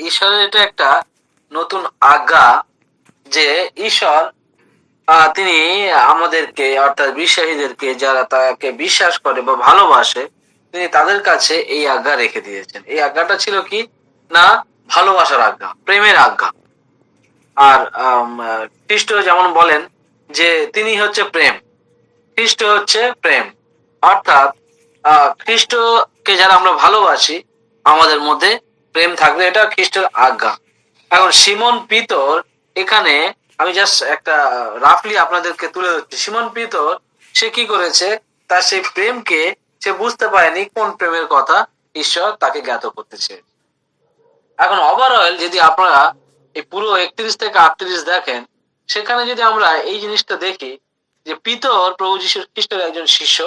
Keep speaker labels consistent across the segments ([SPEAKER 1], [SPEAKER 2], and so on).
[SPEAKER 1] ঈশ্বরের এটা একটা নতুন আজ্ঞা যে ঈশ্বর তিনি আমাদেরকে অর্থাৎ বিশ্বাসীদেরকে যারা তাকে বিশ্বাস করে বা ভালোবাসে তিনি তাদের কাছে এই আজ্ঞা রেখে দিয়েছেন। এই আজ্ঞাটা ছিল কি না, ভালোবাসার আজ্ঞা, প্রেমের আজ্ঞা। আর খ্রিস্ট যেমন বলেন যে তিনি হচ্ছে প্রেম, খ্রিস্ট হচ্ছে প্রেম, অর্থাৎ খ্রিস্টকে যারা আমরা ভালোবাসি আমাদের মধ্যে প্রেম থাকবে, এটা খ্রিস্টের আজ্ঞা। এখন সিমন পিতর এখানে আমি জাস্ট একটা রাফলি আপনাদেরকে তুলে ধরছি। সিমন পিতর সে কি করেছে, তার সেই প্রেমকে সে বুঝতে পারেনি কোন প্রেমের কথা ঈশ্বর তাকে জ্ঞাত করতেছে। এখন ওভারঅল যদি আপনারা এই পুরো 31 থেকে 38 দেখেন, সেখানে যদি আমরা এই জিনিসটা দেখি যে পিতর প্রভু যীশু খ্রিস্টের একজন শিষ্য,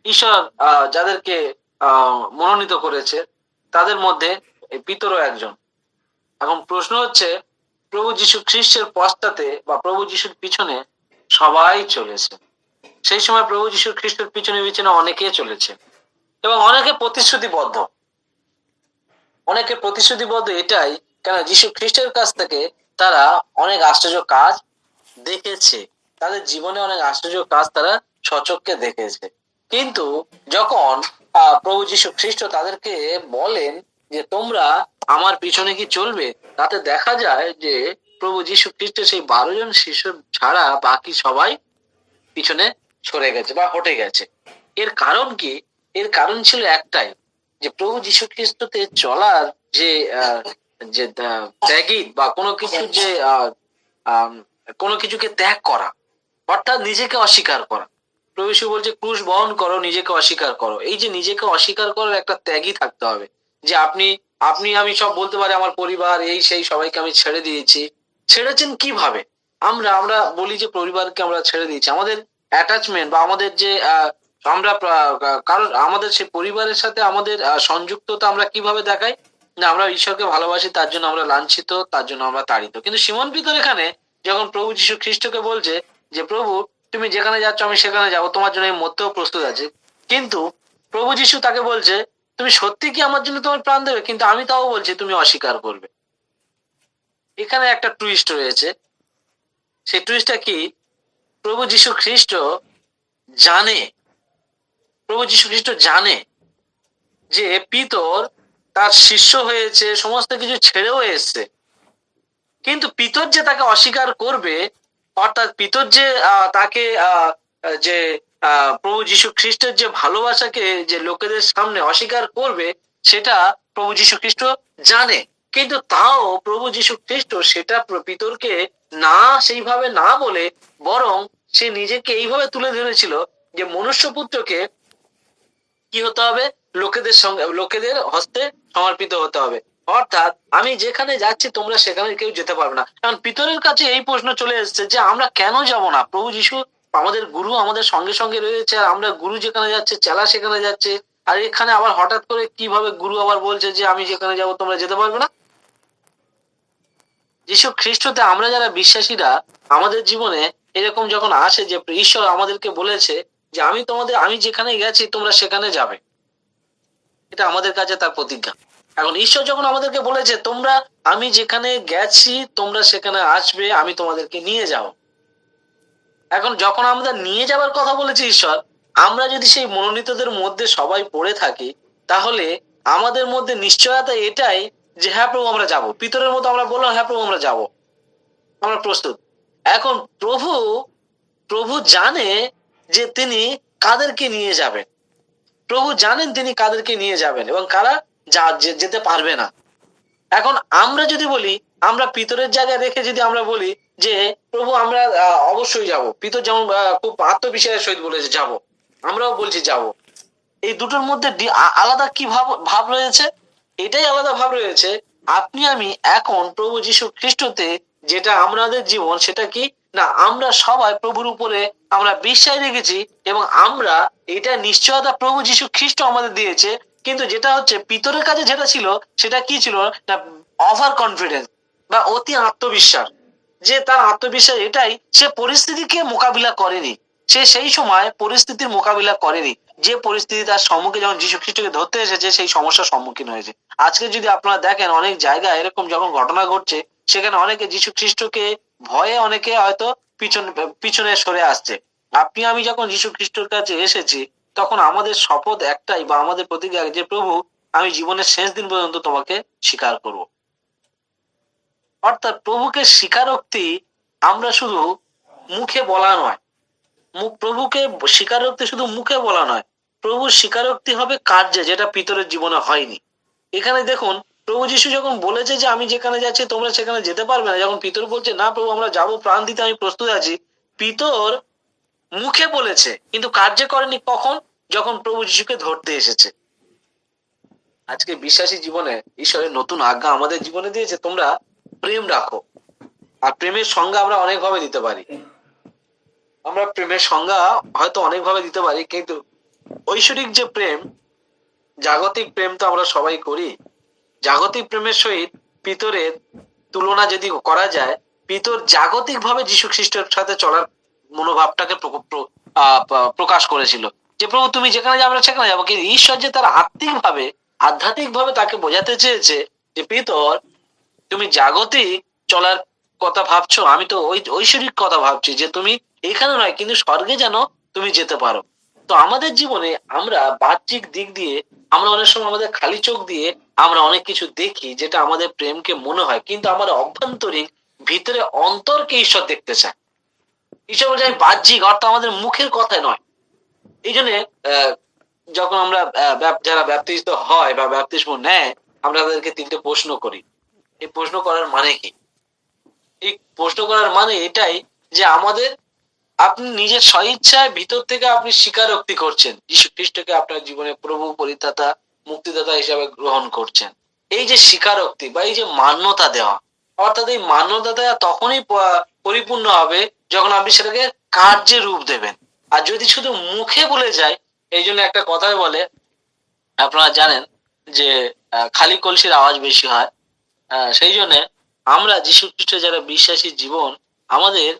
[SPEAKER 1] ঈশ্বর যাদেরকে মনোনীত করেছে তাদের মধ্যে এই পিতরও একজন। এখন প্রশ্ন হচ্ছে, প্রভু যীশু খ্রিস্টের পশ্চাতে বা প্রভু যীশুর পিছনে সবাই চলেছে। সেই সময় প্রভু যীশু খ্রিস্টের পিছনে পিছনে অনেকে চলেছে এবং অনেকে প্রতিশ্রুতিবদ্ধ। অনেকে প্রতিশ্রুতিবদ্ধ এটাই কেন, যীশু খ্রিস্টের কাছ থেকে তারা অনেক আশ্চর্য কাজ দেখেছে, তাদের জীবনে অনেক আশ্চর্য কাজ তারা সচক্ষে দেখেছে। কিন্তু যখন প্রভু যীশু খ্রিস্ট তাদেরকে বলেন যে তোমরা আমার পিছনে কি চলবে, তাতে দেখা যায় যে প্রভু যীশু খ্রিস্টের সেই 12 জন শিষ্য ছাড়া বাকি সবাই পিছনে সরে গেছে বা হটে গেছে। এর কারণ কি? এর কারণ ছিল একটাই, যে প্রভু যীশু খ্রিস্টতে চলার যে যে ত্যাগী বা কোনো কিছু যে কোনো কিছুকে ত্যাগ করা, অর্থাৎ নিজেকে অস্বীকার করা। প্রভু যীশু বলছে ক্রুশ বহন করো, নিজেকে অস্বীকার করো। এই যে নিজেকে অস্বীকার করার একটা ত্যাগই থাকতে হবে, যে আপনি আপনি আমি সব বলতে পারি আমার পরিবার এই সেই সবাইকে আমি ছেড়ে দিয়েছি। ছেড়েছেন কিভাবে? আমরা আমরা বলি যে পরিবারকে আমরা ছেড়ে দিয়েছি, আমাদের অ্যাটাচমেন্ট বা আমাদের যে আমরা কারণ আমাদের সেই পরিবারের সাথে আমাদের সংযুক্ততা আমরা কিভাবে দেখাই না, আমরা ঈশ্বরকে ভালোবাসি তার জন্য আমরা লাঞ্ছিত, তার জন্য আমরা তাড়িত। কিন্তু সিমন পিতর এখানে যখন প্রভু যীশু খ্রিস্টকে বলছে যে প্রভু তুমি যেখানে যাচ্ছ আমি সেখানে যাবো, তোমার জন্য আমি মরতেও প্রস্তুত আছি, কিন্তু প্রভু যীশু তাকে বলছে তুমি সত্যি কি আমার জন্য তোমার প্রাণ দেবে? কিন্তু আমি তাও বলছি তুমি অস্বীকার করবে। এখানে একটা টুইস্ট রয়েছে। সেই টুইস্টটা কি? প্রভু যীশু খ্রিস্ট জানে, প্রভু যীশু খ্রিস্ট জানে যে পিতর তার শিষ্য হয়েছে, সমস্ত কিছু ছেড়েও এসছে, কিন্তু পিতর যে তাকে অস্বীকার করবে, অর্থাৎ পিতর যে তাকে যে প্রভু যীশু খ্রিস্টের যে ভালোবাসাকে যে লোকেদের সামনে অস্বীকার করবে, সেটা প্রভু যীশু খ্রিস্ট জানে। কিন্তু তাও প্রভু যীশু খ্রিস্ট সেটা পিতরকে না সেইভাবে না বলে, বরং সে নিজেকে এইভাবে তুলে ধরেছিল যে মনুষ্যপুত্রকে কি হতে হবে, লোকেদের সঙ্গে লোকেদের হস্তে সমর্পিত হতে হবে। অর্থাৎ আমি যেখানে যাচ্ছি তোমরা সেখানে কেউ যেতে পারবে না। কারণ পিতরের কাছে এই প্রশ্ন চলে এসেছে যে আমরা কেন যাব না? প্রভু যীশু আমাদের গুরু, আমাদের সঙ্গে সঙ্গে রয়েছে, আর আমরা গুরু যেখানে যাচ্ছে চেলা সেখানে যাচ্ছে, আর এখানে আবার হঠাৎ করে কিভাবে গুরু আবার বলছে যে আমি যেখানে যাব তোমরা যেতে পারবে না? যীশু খ্রিস্টতে আমরা যারা বিশ্বাসীরা আমাদের জীবনে এরকম যখন আসে যে ঈশ্বর আমাদেরকে বলেছে যে আমি যেখানে গেছি তোমরা সেখানে যাবে, এটা আমাদের কাছে তার প্রতিজ্ঞা। এখন ঈশ্বর যখন আমাদেরকে বলেছে তোমরা আমি যেখানে গেছি তোমরা সেখানে আসবে, আমি তোমাদেরকে নিয়ে যাব, এখন যখন আমাদের নিয়ে যাবার কথা বলেছে ঈশ্বর, আমরা যদি সেই মনোনীতদের মধ্যে সবাই পড়ে থাকি, তাহলে আমাদের মধ্যে নিশ্চয়তা এটাই যে হ্যাঁ প্রভু আমরা যাব। পিতরের মতো আমরা বললাম হ্যাঁ প্রভু আমরা যাব, আমরা প্রস্তুত। এখন প্রভু প্রভু জানে যে তিনি কাদেরকে নিয়ে যাবেন, প্রভু জানেন তিনি কাদেরকে নিয়ে যাবেন এবং কারা যেতে পারবে না। এখন আমরা যদি বলি, আমরা পিতরের জায়গায় রেখে যদি আমরা বলি যে প্রভু আমরা অবশ্যই যাব, পিতর যেমন খুব আত্মবিশ্বাসের সহিত বলেছে যাব, আমরাও বলছি যাব, এই দুটোর মধ্যে আলাদা কি ভাব রয়েছে? এটাই আলাদা ভাব রয়েছে। আপনি আমি এখন প্রভু যীশু খ্রিস্টতে যেটা আমাদের জীবন, সেটা কি না, আমরা সবাই প্রভুর উপরে আমরা বিশ্বাস রেখেছি এবং আমরা এটা নিশ্চয়তা প্রভু যীশু খ্রিস্ট আমাদের দিয়েছে। কিন্তু যেটা হচ্ছে পিতরের কাছে যেটা ছিল সেটা কি ছিল না, ওভার কনফিডেন্স বা অতি আত্মবিশ্বাস। যে তার আত্মবিশ্বাস এটাই, সে পরিস্থিতিকে মোকাবিলা করেনি, সে সেই সময় পরিস্থিতির মোকাবিলা করেনি, যে পরিস্থিতি তার সম্মুখে যখন যীশু খ্রিস্টকে ধরতে এসেছে সেই সমস্যার সম্মুখীন হয়েছে। আজকে যদি আপনারা দেখেন অনেক জায়গায় এরকম যখন ঘটনা ঘটছে, সেখানে অনেকে যীশু খ্রিস্টকে ভয়ে অনেকে হয়তো পিছনে পিছনে সরে আসছে। আপনি আমি যখন যীশু খ্রিস্টর কাছে এসেছি, তখন আমাদের শপথ একটাই বা আমাদের প্রতিজ্ঞা যে প্রভু, আমি জীবনের শেষ দিন পর্যন্ত তোমাকে স্বীকার করব। অর্থাৎ প্রভুকে স্বীকারোক্তি আমরা শুধু মুখে বলা নয়, প্রভুকে স্বীকারোক্তি শুধু মুখে বলা নয়, প্রভুর স্বীকারোক্তি হবে কার্যে, যেটা পিতরের জীবনে হয়নি। এখানে দেখুন, প্রভু যিশু যখন বলেছে যে আমি যেখানে যাচ্ছি তোমরা সেখানে যেতে পারবে না, যখন পিতর বলছে না প্রভু আমরা যাবো, প্রাণ দিতে আমি প্রস্তুত আছি, পিতর মুখে বলেছে কিন্তু কার্যে করেনি। কখন? যখন প্রভু যিশুকে ধরতে এসেছে। আজকে বিশ্বাসী জীবনে ঈশ্বরের নতুন আজ্ঞা আমাদের জীবনে দিয়েছে, তোমরা প্রেম রাখো। আর প্রেমের সংজ্ঞা আমরা অনেক ভাবে দিতে পারি, আমরা প্রেমের সংজ্ঞা হয়তো অনেক ভাবে দিতে পারি, কিন্তু ঐশ্বরিক যে প্রেম, জাগতিক প্রেম তো আমরা সবাই করি। জাগতিক প্রেমের সহিত পিতরের তুলনা যদি করা যায়, পিতর জাগতিক ভাবে যীশু খ্রিস্টের সাথে চলার মনোভাবটাকে প্রকাশ করেছিল যে প্রভু তুমি যেখানে যাবে সেখানে যাবো, কিন্তু ঈশ্বর যে তার আত্মিক ভাবে আধ্যাত্মিক ভাবে তাকে বোঝাতে চেয়েছে যে পিতর তুমি জাগতিক চলার কথা ভাবছো, আমি তো ওই ঐশ্বরিক কথা ভাবছি, যে তুমি এখানে নয় কিন্তু স্বর্গে যেন তুমি যেতে পারো। তো আমাদের জীবনে আমরা বাহ্যিক দিক দিয়ে, আমরা অনেক সময় আমাদের খালি চোখ দিয়ে আমরা অনেক কিছু দেখি যেটা আমাদের প্রেমকে মনে হয়, কিন্তু আমার অভ্যন্তরীণ ভিতরে অন্তরকে ঈশ্বর দেখতে চায়। ঈশ্বর বলছে আমি বাহ্যিক, অর্থাৎ আমাদের মুখের কথায় নয়। এই জন্য যখন আমরা যারা ব্যাপতিস্ম হয় বা ব্যাপতিস্ম নেয়, আমরা তাদেরকে তিনটে প্রশ্ন করি। এই প্রশ্ন করার মানে কি? এই প্রশ্ন করার মানে এটাই যে আমাদের, আপনি নিজের স্বইচ্ছায় ভিতর থেকে আপনি স্বীকারোক্তি করছেন যীশু খ্রিস্টকে আপনার জীবনে প্রভু, পরিত্রাতা, মুক্তিদাতা হিসাবে গ্রহণ করছেন। এই যে স্বীকারোক্তি বা এই যে মান্যতা দেওয়া, অর্থাৎ এই মান্যতা দেওয়া তখনই পরিপূর্ণ হবে যখন আপনি সেটাকে কার্যে রূপ দেবেন। আর যদি শুধু মুখে বলে যায়, এই জন্য একটা কথাই বলে, আপনারা জানেন যে খালি কলসির আওয়াজ বেশি হয়। সেই জন্য আমরা যীশু খ্রিস্টের যারা বিশ্বাসী জীবন, আমাদের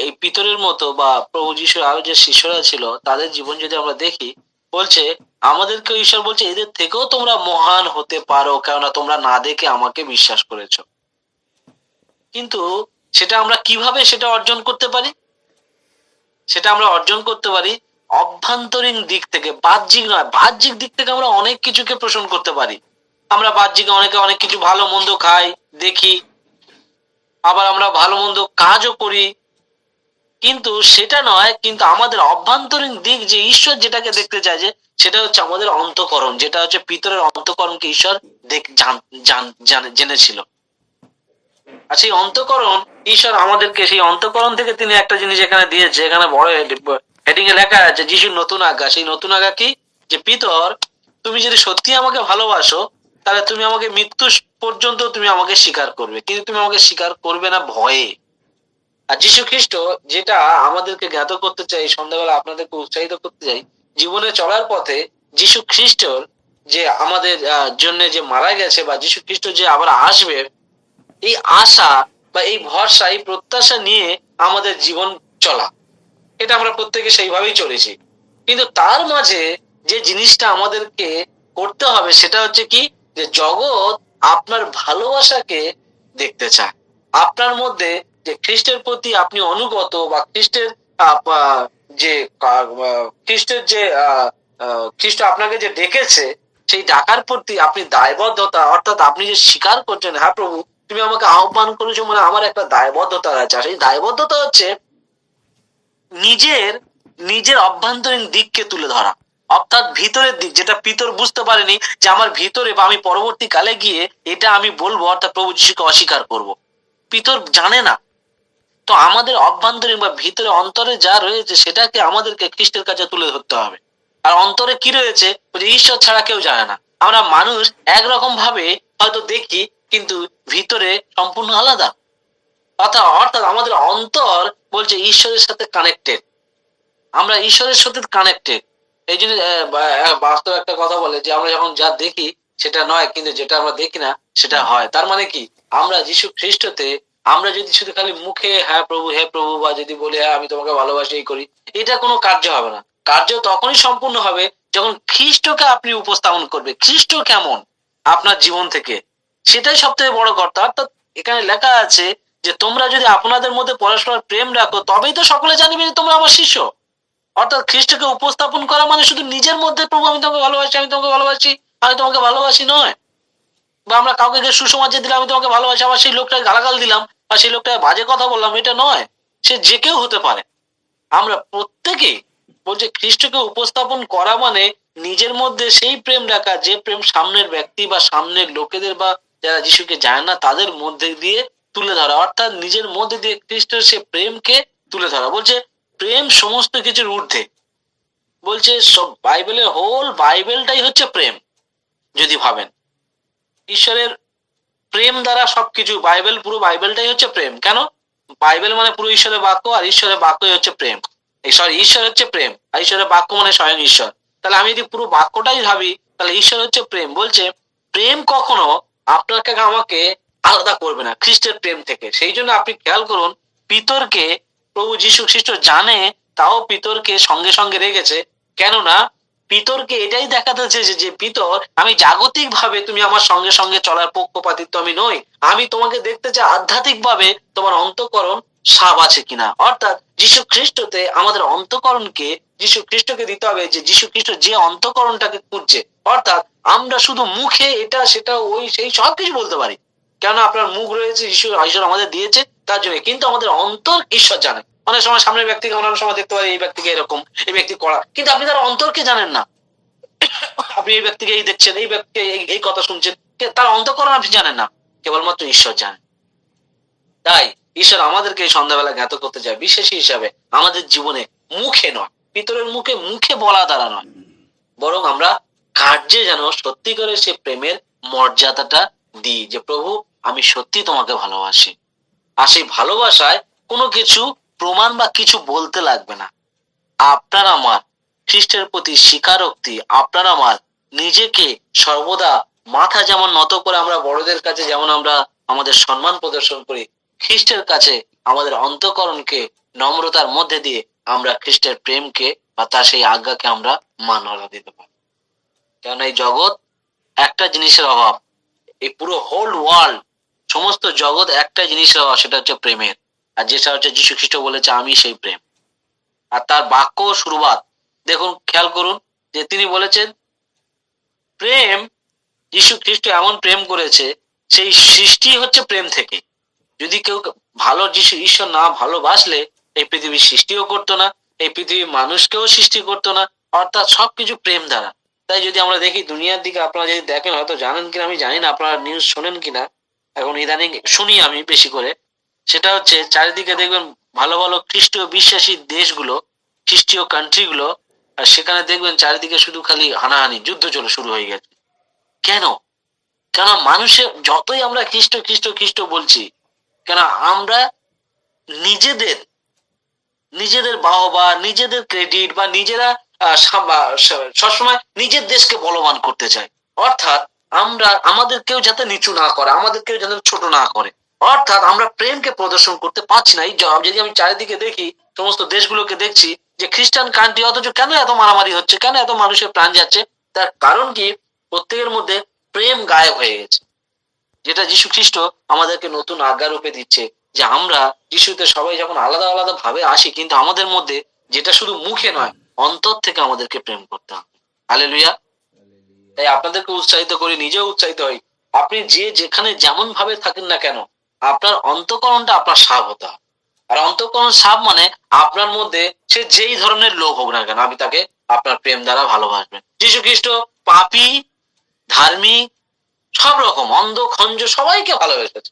[SPEAKER 1] এই পিতরের মতো বা প্রভু যিশুর আরো যে শিষ্যরা ছিল তাদের জীবন যদি আমরা দেখি, বলছে আমাদেরকে ঈশ্বর বলছে এদের থেকেও তোমরা মহান হতে পারো, কেননা তোমরা না দেখে আমাকে বিশ্বাস করেছো। কিন্তু সেটা আমরা কিভাবে সেটা অর্জন করতে পারি? সেটা আমরা অর্জন করতে পারি অভ্যন্তরীণ দিক থেকে, বাহ্যিক নয়। বাহ্যিক দিক থেকে আমরা অনেক কিছুকে পোষণ করতে পারি। আমরা বাহ্যিক অনেকে অনেক কিছু ভালো মন্দ খাই, দেখি, আবার আমরা ভালো মন্দ কাজও করি, কিন্তু সেটা নয়। কিন্তু আমাদের অভ্যন্তরীণ দিক যে ঈশ্বর যেটাকে দেখতে চায়, যে সেটা হচ্ছে আমাদের অন্তঃকরণ, যেটা হচ্ছে পিতরের অন্তঃকরণকে ঈশ্বর জেনেছিল। আর সেই অন্তঃকরণ ঈশ্বর আমাদেরকে, সেই অন্তঃকরণ থেকে তিনি একটা জিনিস এখানে দিয়েছে, এখানে বড় হেডিং এ লেখা আছে যিশুর নতুন আজ্ঞা। সেই নতুন আজ্ঞা কি? যে পিতর তুমি যদি সত্যি আমাকে ভালোবাসো, তাহলে তুমি আমাকে মৃত্যু পর্যন্ত তুমি আমাকে স্বীকার করবে, কিন্তু তুমি আমাকে স্বীকার করবে না ভয়ে। আর যীশু খ্রিস্ট যেটা আমাদেরকে জ্ঞাত করতে চাই, সন্ধ্যাবেলা আপনাদেরকে উৎসাহিত করতে চাই, জীবনে চলার পথে যীশু খ্রিস্টর যে আমাদের জন্য যে মারা গেছে, বা যীশু খ্রিস্ট যে আবার আসবে, এই আশা বা এই ভরসা, এই প্রত্যাশা নিয়ে আমাদের জীবন চলা, এটা আমরা প্রত্যেকে সেইভাবেই চলেছি। কিন্তু তার মাঝে যে জিনিসটা আমাদেরকে করতে হবে সেটা হচ্ছে কি, যে জগৎ আপনার ভালোবাসাকে দেখতে চায়, আপনার মধ্যে যে খ্রিস্টের প্রতি আপনি অনুগত, বা খ্রিস্টের যে খ্রিস্টের যে খ্রিস্ট আপনাকে যে ডেকেছে, সেই ডাকার প্রতি আপনি দায়বদ্ধতা, অর্থাৎ আপনি যে স্বীকার করছেন হ্যাঁ প্রভু তুমি আমাকে আহ্বান করেছো, মানে আমার একটা দায়বদ্ধতা আছে। আর সেই দায়বদ্ধতা হচ্ছে নিজের নিজের অভ্যন্তরীণ দিককে তুলে ধরা, অর্থাৎ ভিতরের দিক, যেটা পিতর বুঝতে পারেনি যে আমার ভিতরে বা আমি পরবর্তী কালে গিয়ে এটা আমি বলবো, অর্থাৎ প্রভু যিশুকে অস্বীকার করব। পিতর জানে না। তো আমাদের অভ্যন্তরীণ বা ভিতরে অন্তরে যা রয়েছে সেটাকে আমাদেরকে খ্রিস্টের কাছে তুলে ধরতে হবে। আর অন্তরে কি রয়েছে, ঈশ্বর ছাড়া কেউ জানে না। আমরা মানুষ একরকম ভাবে হয়তো দেখি, কিন্তু ভিতরে সম্পূর্ণ আলাদা। অর্থাৎ আমাদের অন্তর বলছে ঈশ্বরের সাথে কানেক্টেড, আমরা ঈশ্বরের সাথে কানেক্টেড। এই জন্য বাস্তব একটা কথা বলে যে আমরা যখন যা দেখি সেটা নয়, কিন্তু যেটা আমরা দেখি না সেটা হয়। তার মানে কি, আমরা যীশু খ্রিস্টতে আমরা যদি শুধু খালি মুখে হ্যাঁ প্রভু বা যদি বলি হ্যাঁ আমি তোমাকে ভালোবাসি এই করি, এটা কোনো কার্য হবে না। কার্য তখনই সম্পূর্ণ হবে যখন খ্রিস্টকে আপনি উপস্থাপন করবে। খ্রিস্ট কেমন আপনার জীবন থেকে, সেটাই সব থেকে বড় কথা। অর্থাৎ এখানে লেখা আছে যে তোমরা যদি আপনাদের মধ্যে পরস্পর প্রেম রাখো, তবেই তো সকলে জানিবে যে তোমরা আমার শিষ্য। অর্থাৎ খ্রিস্টকে উপস্থাপন করা মানে শুধু নিজের মধ্যে প্রভু আমি তোমাকে ভালোবাসি, আমি তোমাকে ভালোবাসি, আমি তোমাকে ভালোবাসি নয়। বা আমরা কাউকে সুসমাচার দিলাম আমি তোমাকে ভালোবাসি, আবার সেই লোকটাকে গালাগাল দিলাম বা সেই লোকটাকে বাজে কথা বললাম, এটা নয়। সে যে কেউ হতে পারে। আমরা প্রত্যেকেই বলছে খ্রিস্টকে উপস্থাপন করা মানে নিজের মধ্যে সেই প্রেম রাখা, যে প্রেম সামনের ব্যক্তি বা সামনের লোকেদের বা যারা যিশুকে জানে না তাদের মধ্যে দিয়ে তুলে ধরা। অর্থাৎ নিজের মধ্যে দিয়ে খ্রিস্টের সে প্রেমকে তুলে ধরা। বলছে প্রেম সমস্ত কিছুর ঊর্ধ্বে। বলছে সব বাইবেলের হোল বাইবেলটাই হচ্ছে প্রেম। যদি ভাবেন ঈশ্বরের প্রেম দ্বারা সবকিছু, বাইবেল পুরো বাইবেলটাই হচ্ছে প্রেম। কেন? বাইবেল মানে পুরো ঈশ্বরের বাক্য, আর ঈশ্বরের বাক্যই হচ্ছে প্রেম। সরি, ঈশ্বর হচ্ছে প্রেম আর ঈশ্বরের বাক্য মানে স্বয়ং ঈশ্বর। তাহলে আমি যদি পুরো বাক্যটাই ভাবি তাহলে ঈশ্বর হচ্ছে প্রেম। বলছে প্রেম কখনো আপনাকে আমাকে আলাদা করবে না খ্রিস্টের প্রেম থেকে। সেই জন্য আপনি খেয়াল করুন, পিতরকে প্রভু যীশু খ্রিস্ট জানে, তাও পিতরকে সঙ্গে সঙ্গে রেখেছে। কেননা পিতরকে এটাই দেখাতে চেয়েছে যে পিতর, আমি জাগতিক ভাবে তুমি আমার সঙ্গে সঙ্গে চলার পক্ষপাতিত্ব আমি নই, আমি তোমাকে দেখতে চাই আধ্যাত্মিক ভাবে তোমার অন্তঃকরণ সাব আছে কিনা। অর্থাৎ যীশু খ্রিস্টতে আমাদের অন্তঃকরণকে যীশু খ্রিস্টকে দিতে হবে, যে যীশু খ্রিস্ট যে অন্তঃকরণটাকে খুঁজছে। অর্থাৎ আমরা শুধু মুখে এটা সেটা ওই সেই সবকিছু বলতে পারি, কেন আপনার মুখ রয়েছে ঈশ্বর আমাদের দিয়েছে তার জন্য, কিন্তু আমাদের অন্তর ঈশ্বর জানে। অনেক সময় সামনের ব্যক্তিকে অনেক সময় দেখতে পারি এই ব্যক্তিকে এরকম, এই ব্যক্তি করা, কিন্তু আপনি তার অন্তরকে জানেন না। আপনি এই ব্যক্তিকে এই দেখছেন, এই ব্যক্তিকে এই কথা শুনছেন, তার অন্তঃকরণ আপনি জানেন না, কেবলমাত্র ঈশ্বর জানেন। তাই ঈশ্বর আমাদেরকে এই সন্ধ্যাবেলা জ্ঞাত করতে চায় বিশ্বাসী হিসাবে আমাদের জীবনে মুখে নয়, পিতরের মুখে মুখে বলা দ্বারা নয়, বরং আমরা কার্যে যেন সত্যি করে সে প্রেমের মর্যাদাটা দিই, যে প্রভু আমি সত্যি তোমাকে ভালোবাসি। আর সেই ভালোবাসায় কোনো কিছু প্রমাণ বা কিছু বলতে লাগবে না। আপনার আমার খ্রিস্টের প্রতি স্বীকারোক্তি, আপনার আমার নিজেকে সর্বদা মাথা যেমন নত করে আমরা বড়দের কাছে যেমন আমরা আমাদের সম্মান প্রদর্শন করি, খ্রিস্টের কাছে আমাদের অন্তঃকরণকে নম্রতার মধ্যে দিয়ে আমরা খ্রিস্টের প্রেমকে বা তার সেই আজ্ঞাকে আমরা মান্যতা দিতে পারি। কারণ এই জগৎ একটা জিনিসের অভাব, এই পুরো হোল ওয়ার্ল্ড, সমস্ত জগৎ একটা জিনিসের অভাব, সেটা হচ্ছে প্রেমের। আর যেটা হচ্ছে যীশু খ্রিস্ট বলেছে আমি সেই প্রেম। আর তার বাক্য শুরুবাত দেখুন, খেয়াল করুন যে তিনি বলেছেন প্রেম, যীশু খ্রিস্ট এমন প্রেম করেছে, সেই সৃষ্টি হচ্ছে প্রেম থেকে। যদি কেউ ভালো যীশু ঈশ্বর না ভালোবাসলে এই পৃথিবীর সৃষ্টিও করতো না, এই পৃথিবীর মানুষকেও সৃষ্টি করতো না। অর্থাৎ সবকিছু প্রেম দ্বারা। তাই যদি আমরা দেখি দুনিয়ার দিকে, আপনারা যদি দেখেন, হয়তো জানেন কিনা আমি জানি না, আপনারা নিউজ শোনেন কিনা, এখন ইদানিং শুনি আমি বেশি করে, সেটা হচ্ছে চারিদিকে দেখবেন ভালো ভালো খ্রিস্টীয় বিশ্বাসী দেশগুলো, খ্রিস্টীয় কান্ট্রি গুলো, আর সেখানে দেখবেন চারিদিকে শুধু খালি হানাহানি, যুদ্ধ চলে শুরু হয়ে গেছে। কেন? কেন মানুষের যতই আমরা খ্রিস্ট খ্রিস্ট খ্রিস্ট বলছি, কেন আমরা নিজেদের নিজেদের বাহবা, নিজেদের ক্রেডিট বা নিজেরা সবসময় নিজের দেশকে বলবান করতে চাই। অর্থাৎ আমরা আমাদের কেউ যাতে নিচু না করে, আমাদের কেউ যাতে ছোট না করে। অর্থাৎ আমরা প্রেমকে প্রদর্শন করতে পারছি না। এই যদি আমি চারিদিকে দেখি, সমস্ত দেশগুলোকে দেখছি যে খ্রিস্টান কান্ট্রি, অথচ কেন এত মারামারি হচ্ছে, কেন এত মানুষের প্রাণ যাচ্ছে? তার কারণ কি? প্রত্যেকের মধ্যে প্রেম গায়েব হয়ে গেছে, যেটা যীশু খ্রিস্ট আমাদেরকে নতুন আজ্ঞা রূপে দিচ্ছে, যে আমরা যিশুতে সবাই যখন আলাদা আলাদা ভাবে আসি, কিন্তু আমাদের মধ্যে যেটা শুধু মুখে নয়, অন্তর থেকে আমাদেরকে প্রেম করতে হবে। হালেলুয়া। তাই আপনাদেরকে উৎসাহিত করি, নিজেও উৎসাহিত হই, আপনি যে যেখানে যেমন ভাবে থাকেন না কেন, আপনার অন্তঃকরণটা আপনার সাফ হতে হবে। আর অন্তঃকরণ সাফ মানে আপনার মধ্যে সে যেই ধরনের লোক হোক না কেন, আপনি তাকে আপনার প্রেম দ্বারা ভালোবাসবেন। যীশু খ্রিস্ট পাপী, ধার্মিক, সব রকম অন্ধ খঞ্জ সবাইকে ভালোবেসেছে।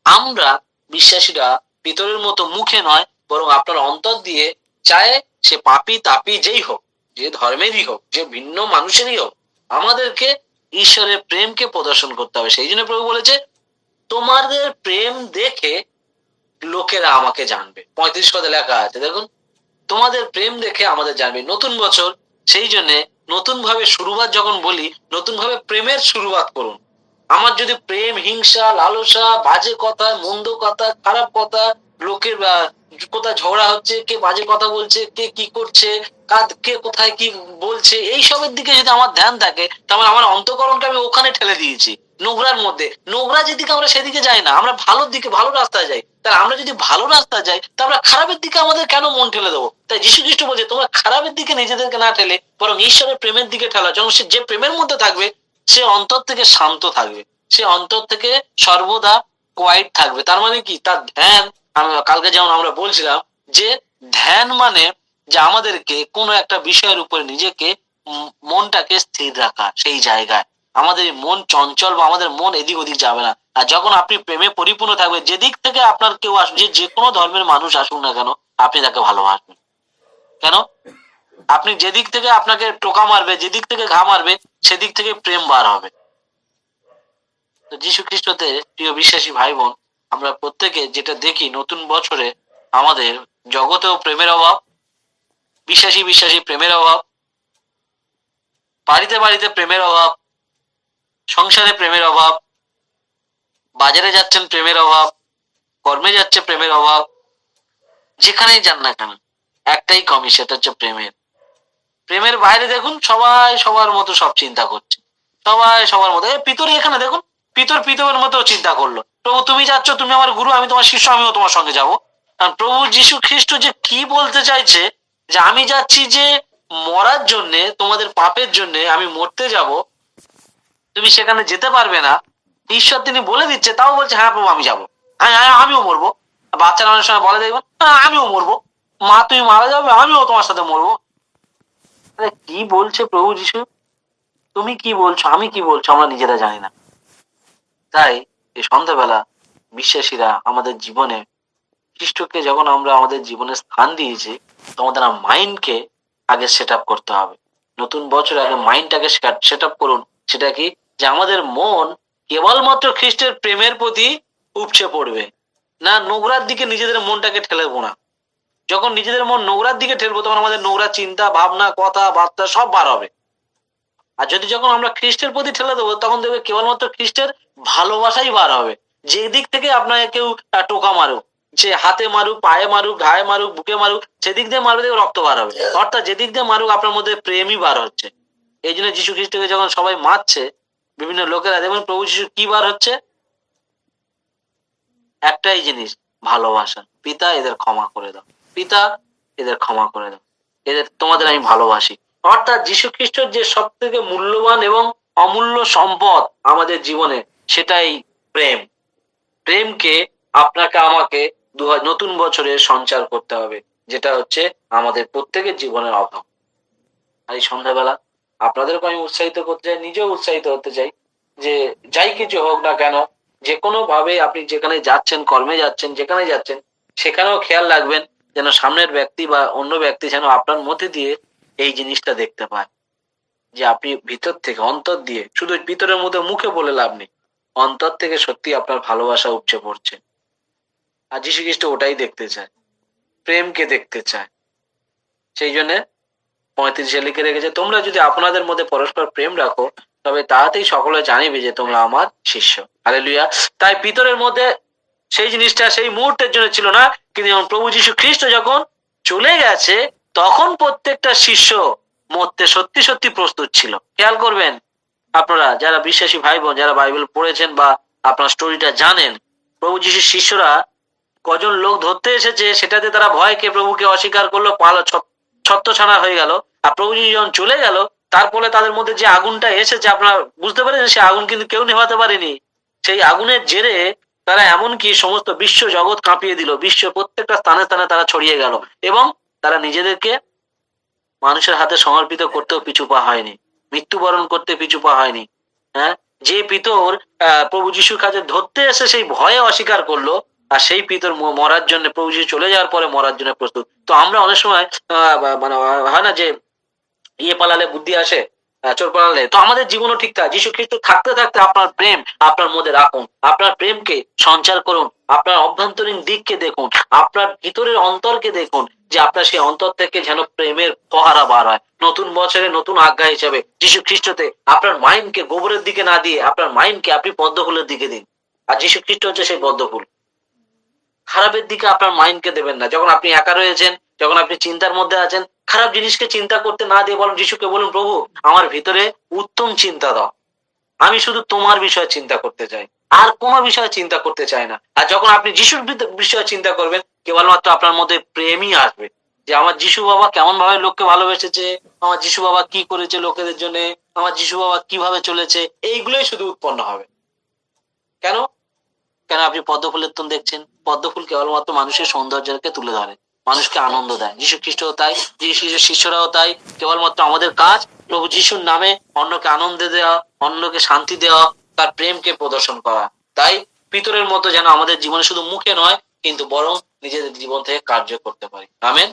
[SPEAKER 1] আমরা বিশ্বাসীরা পিতরের মতো মুখে নয়, বরং আপনার অন্তর দিয়ে চায় সে পাপী তাপী যেই হোক, যে ধর্মেরই হোক, যে ভিন্ন মানুষেরই হোক, আমাদেরকে ঈশ্বরের প্রেমকে প্রদর্শন করতে হবে। সেই জন্য প্রভু বলেছে তোমাদের প্রেম দেখে লোকেরা আমাকে জানবে। 35 পদে লেখা আছে, দেখুন, তোমাদের প্রেম দেখে আমাদের জানবে। নতুন বছর, সেই জন্য নতুন ভাবে শুরুবাত যখন বলি, নতুন ভাবে প্রেমের শুরুবাত করুন। আমার যদি প্রেম, হিংসা, লালসা, বাজে কথা, মন্দ কথা, খারাপ কথা, লোকের কোথায় ঝগড়া হচ্ছে, কে বাজে কথা বলছে, কে কি করছে, কে কোথায় কি বলছে, এইসবের দিকে যদি আমার ধ্যান থাকে, তাহলে আমার অন্তঃকরণকে আমি ওখানে ঠেলে দিয়েছি, নোংরার মধ্যে। নোংরা যেদিকে আমরা সেদিকে যাই না, আমরা ভালোর দিকে, ভালো রাস্তায় যাই। তাহলে আমরা যদি ভালো রাস্তায় যাই, তা আমরা খারাপের দিকে আমাদের কেন মন ঠেলে দেবো? তাই যীশু খ্রিস্ট বলছে, তোমরা খারাপের দিকে নিজেদেরকে না ঠেলে বরং ঈশ্বরের প্রেমের দিকে ঠেলা। যখন সে যে প্রেমের মধ্যে থাকবে, সে অন্তর থেকে শান্ত থাকবে, সে অন্তর থেকে সর্বদা কোয়াইট থাকবে। তার মানে কি? তার ধ্যান, কালকে যেমন আমরা বলছিলাম যে ধ্যান মানে যে আমাদেরকে কোনো একটা বিষয়ের উপরে নিজেকে, মনটাকে স্থির রাখা সেই জায়গায়। আমাদের মন চঞ্চল বা আমাদের মন এদিক ওদিক যাবে না। আর যখন আপনি প্রেমে পরিপূর্ণ থাকবে, যেদিক থেকে আপনার কেউ আসবে, যে কোনো ধর্মের মানুষ আসুক না কেন, আপনি তাকে ভালোবাসবেন। কেন? আপনি যেদিক থেকে আপনাকে টোকা মারবে, যেদিক থেকে ঘা মারবে, সেদিক থেকে প্রেম বার হবে। তো যীশু খ্রিস্টতে প্রিয় বিশ্বাসী ভাই বোন, আমরা প্রত্যেকে যেটা দেখি, নতুন বছরে আমাদের জগতেও প্রেমের অভাব, বিশ্বাসী প্রেমের অভাব, বাড়িতে বাড়িতে প্রেমের অভাব, সংসারে প্রেমের অভাব, বাজারে যাচ্ছেন প্রেমের অভাব, কর্মে যাচ্ছে প্রেমের অভাব, যেখানেই যান না কেন একটাই কমি, সেটা হচ্ছে প্রেমের। প্রেমের বাইরে দেখুন, সবাই সবার মতো সব চিন্তা করছে, সবাই সবার মতো। পিতরই এখানে দেখুন, পিতরের মতো চিন্তা করলো, প্রভু তুমি যাচ্ছ, তুমি আমার গুরু, আমি তোমার শিষ্য, আমিও তোমার সঙ্গে যাবো। কারণ প্রভু যীশু খ্রিস্ট যে কি বলতে চাইছে, যে আমি যাচ্ছি যে মরার জন্য, তোমাদের পাপের জন্য আমি মরতে যাব, তুমি সেখানে যেতে পারবে না। ঈশ্বর তিনি বলে দিচ্ছে, তাও বলছে হ্যাঁ প্রভু আমি যাবো, হ্যাঁ হ্যাঁ আমিও মরবো। বাচ্চারা অনেক সময় বলে, দেখবেন হ্যাঁ আমিও মরবো, মা তুমি মারা যাবে, আমিও তোমার সাথে মরবো। কি বলছে প্রভু যীশু? তুমি কি বলছো, আমি কি বলছো, আমরা নিজেরা জানি না। তাই এই সন্ধ্যাবেলা বিশ্বাসীরা আমাদের জীবনে খ্রিস্টকে যখন আমরা আমাদের জীবনে স্থান দিয়েছি, তোমাদের মাইন্ডকে আগে সেট আপ করতে হবে। নতুন বছর আগে মাইন্ডটাকে সেট আপ করুন। সেটা কি? যে আমাদের মন কেবলমাত্র খ্রিস্টের প্রেমের প্রতি উপচে পড়বে না, নোংরার দিকে নিজেদের মনটাকে ঠেলবো না। যখন নিজেদের মন নোংরার দিকে ঠেলবো, তখন আমাদের নোংরা চিন্তা ভাবনা, কথা বার্তা সব বার হবে। আর যদি যখন আমরা খ্রিস্টের প্রতি ঠেলে দেবো, তখন দেখবে কেবলমাত্র খ্রিস্টের ভালোবাসাই বার হবে। যে দিক থেকে আপনাকে কেউ টোকা মারুক, যে হাতে মারুক, পায়ে মারুক, ঘায়ে মারুক, বুকে মারুক, সেদিক দিয়ে মারবে, দেখবে রক্ত বার হবে। অর্থাৎ যেদিক দিয়ে মারুক, আপনার মধ্যে প্রেমই বার হচ্ছে। এই জন্য যীশু খ্রিস্টকে যখন সবাই মারছে, বিভিন্ন লোকেরা, দেখবেন প্রভু যীশু কি বার হচ্ছে? একটাই জিনিস, ভালোবাসা। পিতা এদের ক্ষমা করে দাও, পিতা এদের ক্ষমা করে দাও, এদের তোমাদের আমি ভালোবাসি। অর্থাৎ যীশু খ্রিস্টের যে সব থেকে মূল্যবান এবং অমূল্য সম্পদ আমাদের জীবনে, সেটাই প্রেম। প্রেমকে আপনাকে আমাকে নতুন বছরে সঞ্চার করতে হবে, যেটা হচ্ছে আমাদের প্রত্যেকের জীবনের অভাব। আর এই সন্ধ্যাবেলা আপনাদেরকে আমি উৎসাহিত করতে চাই, নিজেও উৎসাহিত হতে চাই, যে যাই কিছু হোক না কেন, যে কোনো ভাবে আপনি যেখানে যাচ্ছেন, কর্মে যাচ্ছেন, যেখানে যাচ্ছেন, সেখানেও খেয়াল রাখবেন যেন সামনের ব্যক্তি বা অন্য ব্যক্তি যেন আপনার মধ্যে দিয়ে এই জিনিসটা দেখতে পায়, যে আপনি ভিতর থেকে, অন্তর দিয়ে, শুধু ভিতরের মধ্যে মুখে বলে লাভ নেই, অন্তর থেকে সত্যি আপনার ভালোবাসা উপচে পড়ছে। আর যীশু খ্রিস্ট ওটাই দেখতে চায়, প্রেমকে দেখতে চায়। সেই জন্য 35 লিখে রেখেছে, তোমরা যদি আপনাদের মধ্যে পরস্পর প্রেম রাখো, তবে তাহাতেই সকলে জানিবে যে তোমরা আমার শিষ্য। হালেলুয়া। তাই ভিতরের মধ্যে সেই জিনিসটা সেই মুহূর্তের জন্য ছিল না, কিন্তু যখন প্রভু যীশু খ্রিস্ট যখন চলে গেছে, তখন প্রত্যেকটা শিষ্য মরতে সত্যি সত্যি প্রস্তুত ছিল। খেয়াল করবেন আপনারা যারা বিশ্বাসী ভাই বোন, যারা বাইবেল পড়েছেন বা আপনার স্টোরিটা জানেন, প্রভু যীশুর শিষ্যরা কজন লোক ধরতে এসেছে, সেটাতে তারা ভয়কে প্রভুকে অস্বীকার করলো, ছত্রছাড়া হয়ে গেল। আর প্রভু যীশু যখন চলে গেল, তারপরে তাদের মধ্যে যে আগুনটা এসেছে, আপনারা বুঝতে পারেন, সে আগুন কিন্তু কেউ নেভাতে পারেনি। সেই আগুনের জেরে তারা এমনকি সমস্ত বিশ্ব জগৎ কাঁপিয়ে দিল, বিশ্ব প্রত্যেকটা স্থানে স্থানে তারা ছড়িয়ে গেল, এবং তারা নিজেদেরকে মানুষের হাতে সমর্পিত করতেও পিছু পা হয়নি, মৃত্যুবরণ করতে পিছু পা হয়নি। হ্যাঁ, যে পিতর প্রভু যীশুর কাছে ধরতে এসে সেই ভয়ে অস্বীকার করলো, আর সেই পিতর মরার জন্য, প্রভু যীশু চলে যাওয়ার পরে মরার জন্য প্রস্তুত। তো আমরা অনেক সময় মানে হয় না যে পালালে বুদ্ধি আসে, চোর পালালে, তো আমাদের জীবনও ঠিক থাকে। যীশু খ্রিস্ট থাকতে থাকতে আপনার প্রেম আপনার মধ্যে রাখুন, আপনার প্রেমকে সঞ্চার করুন, আপনার অভ্যন্তরীণ দিককে দেখুন, আপনার ভিতরের অন্তরকে দেখুন, যে আপনার সেই অন্তর থেকে যেন প্রেমের ফোয়ারা বার হয়। নতুন বছরে নতুন আজ্ঞা হিসেবে যীশু খ্রিস্টতে আপনার মাইন্ডকে গোবরের দিকে না দিয়ে, আপনার মাইন্ডকে আপনি পদ্ম ফুলের দিকে দিন। আর যীশু খ্রিস্ট হচ্ছে সেই পদ্ম ফুল। খারাপের দিকে আপনার মাইন্ডকে দেবেন না। যখন আপনি একা রয়েছেন, যখন আপনি চিন্তার মধ্যে আছেন, খারাপ জিনিসকে চিন্তা করতে না দিয়ে বরং যিশুকে বলুন, প্রভু আমার ভিতরে উত্তম চিন্তা দাও, আমি শুধু তোমার বিষয়ে চিন্তা করতে চাই, আর কোনো বিষয়ে চিন্তা করতে চাই না। আর যখন আপনি যিশুর বিষয়ে চিন্তা করবেন, কেবলমাত্র আপনার মধ্যে প্রেমই আসবে, যে আমার যিশু বাবা কেমন ভাবে লোককে ভালোবেসেছে, আমার যিশু বাবা কি করেছে লোকেদের জন্য, আমার যিশু বাবা কিভাবে চলেছে, এইগুলোই শুধু উৎপন্ন হবে। কেন? কেন আপনি পদ্ম ফুলের তো দেখছেন, পদ্ম ফুল কেবলমাত্র মানুষের সৌন্দর্যকে তুলে ধরে, মানুষকে আনন্দ দেয়। যীশু খ্রিস্টও তাই, যীশু খ্রিস্টের শিষ্যরাও তাই। কেবলমাত্র আমাদের কাজ প্রভু যিশুর নামে অন্যকে আনন্দ দেওয়া, অন্যকে শান্তি দেওয়া, তার প্রেমকে প্রদর্শন করা। তাই পিতরের মতো যেন আমাদের জীবনে শুধু মুখে নয়, কিন্তু বরং নিজেদের জীবন থেকে কার্য করতে পারি। আমেন।